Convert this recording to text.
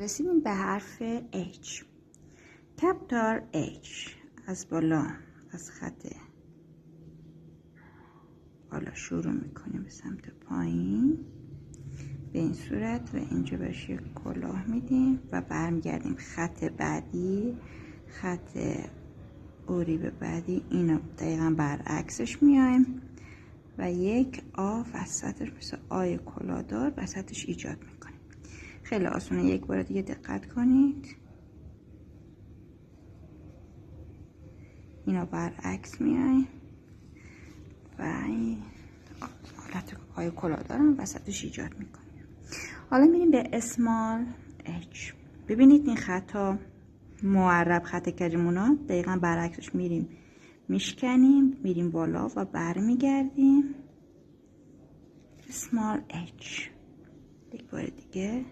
رسیدیم به حرف H. کپیتال H از بالا، از خط بالا شروع میکنیم به سمت پایین به این صورت و اینجا بهش یک کلاه میدیم و برمیگردیم خط بعدی، خط اوریب بعدی، اینو دقیقا برعکسش میایم و یک آ وسطش مثل آی کلاهدار وسطش ایجاد میکنیم. خیلی آسونه. یک بار دیگه دقت کنید، اینا برعکس میایم و این حالت آی کلاهدارم وسطش ایجاد میکنیم. حالا میریم به اسمال H. ببینید این خطا معرب، خط کجمونا دقیقا برعکسش میریم میشکنیم، میریم بالا و برمیگردیم. اسمال H. یک بار دیگه